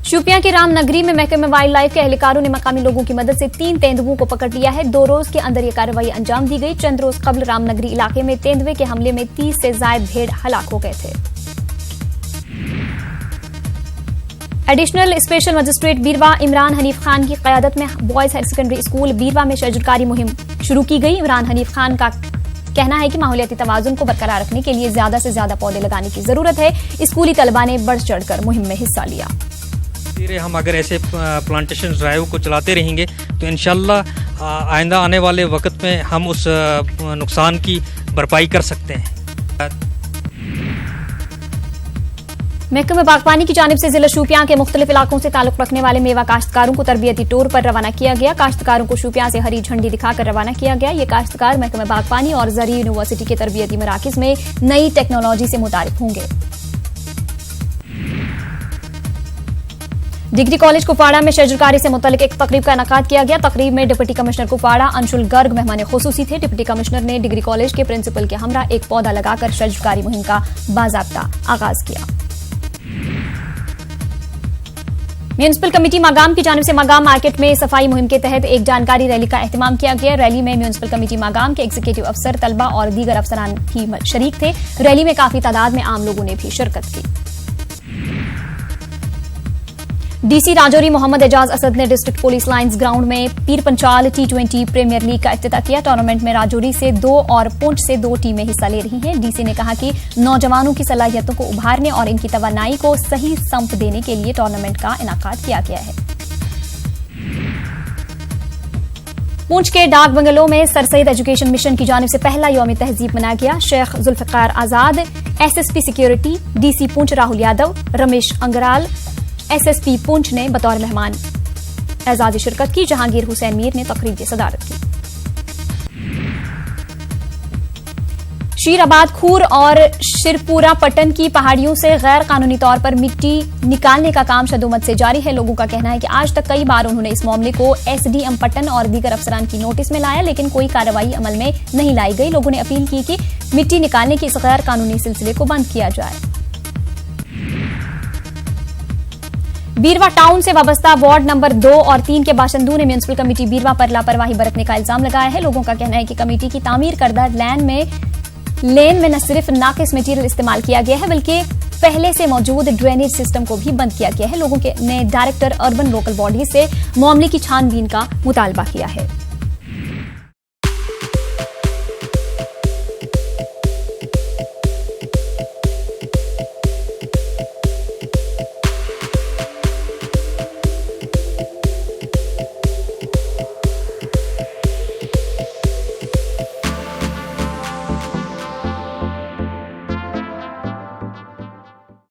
शोपियां के रामनगरी में महकमे वाइल्ड लाइफ के एहलकारों ने मकामी लोगों की मदद से 3 तेंदुओं को पकड़ लिया है। 2 रोज के अंदर ये कार्रवाई अंजाम दी गई। चंद रोज कबल रामनगरी इलाके में तेंदुए के हमले में 30 से ज्यादा भेड़ हलाक हो गए थे। एडिशनल स्पेशल मजिस्ट्रेट बीरवा इमरान हनीफ खान की क़यादत में बॉयज हायर सेकेंडरी स्कूल बीरवा में शजरकारी मुहिम शुरू की गई। इमरान हनीफ खान का कहना है कि माहौलियाती तवाजुन को बरकरार रखने के लिए ज्यादा से ज्यादा पौधे लगाने की जरूरत है। स्कूली तलबा ने बढ़ चढ़कर मुहिम में हिस्सा लिया। हम अगर ऐसे प्लांटेशन ड्राइव को चलाते रहेंगे तो इंशाल्लाह आइंदा आने वाले वक्त में हम उस नुकसान की भरपाई कर सकते हैं। महकमे बागबानी की जानिब से जिला शोपियां के मुख्तलिफ इलाकों से ताल्लुक रखने वाले मेवा काश्तकारों को तरबियती टूर पर रवाना किया गया। काश्तकारों को शोपियां से हरी झंडी दिखाकर रवाना किया गया। ये काश्तकार महकमे बागबानी और ज़री यूनिवर्सिटी के तरबियती मराकिज में नई टेक्नोलॉजी से मुतारिफ होंगे। डिग्री कॉलेज कुपवाड़ा में शजरकारी से मुतल्लिक एक तकरीब का इनेकाद किया गया। तकरीब में डिप्टी कमिश्नर कुपवाड़ा अंशुल गर्ग मेहमान खुसूसी थे। डिप्टी कमिश्नर ने डिग्री कॉलेज के प्रिंसिपल के हमरा एक पौधा लगाकर शजरकारी मुहिम का बाज़ाब्ता आगाज किया। म्यूनिसिपल कमेटी मागाम की जानिब से मागाम मार्केट में सफाई मुहिम के तहत एक जानकारी रैली का एहतमाम किया गया। रैली में म्यूनिसिपल कमेटी मागाम के एग्जीक्यूटिव अफसर, तलबा और दीगर अफसरान भी शरीक थे। रैली में काफी तादाद में आम लोगों ने भी शिरकत की। डीसी राजौरी मोहम्मद एजाज असद ने डिस्ट्रिक्ट पुलिस लाइन्स ग्राउंड में पीर पंचाल T20 प्रीमियर लीग का इफ्तिताह किया। टूर्नामेंट में राजौरी से 2 और पुंछ से 2 टीमें हिस्सा ले रही हैं। डीसी ने कहा कि नौजवानों की सलाहियतों को उभारने और इनकी तवानाई को सही संप देने के लिए टूर्नामेंट का इनेकाद किया गया है। पुंछ के डाक बंगलों में सर सैयद एजुकेशन मिशन की जानिब से पहला यौम तहजीब मनाया गया। Sheikh Zulfikar Azad, SSP security, DC Poonch Rahul Yadav, Ramesh Angral, SSP Poonch ने बतौर मेहमान एजाजी शिरकत की। जहांगीर हुसैन मीर ने तकरीब की सदारत की। शीराबाद, खूर और शिरपुरा पट्टन की पहाड़ियों से गैर कानूनी तौर पर मिट्टी निकालने का काम शदुमत से जारी है। लोगों का कहना है कि आज तक कई बार उन्होंने इस मामले को SDM पट्टन और दीगर अफसरान की नोटिस में लाया, लेकिन कोई कार्रवाई अमल में नहीं लाई गई। लोगों ने अपील की कि मिट्टी निकालने के इस गैर कानूनी सिलसिले को बंद किया जाए। बीरवा टाउन से वाबस्ता वार्ड नंबर 2 और 3 के बाशिंदों ने म्यूनिसिपल कमेटी बीरवा पर लापरवाही बरतने का इल्जाम लगाया है। लोगों का कहना है कि कमेटी की तामीर करदा लेन में न सिर्फ नाकिस मटीरियल इस्तेमाल किया गया है, बल्कि पहले से मौजूद ड्रेनेज सिस्टम को भी बंद किया गया है। लोगों ने डायरेक्टर अर्बन लोकल बॉडी से मामले की छानबीन का मुतालबा किया है।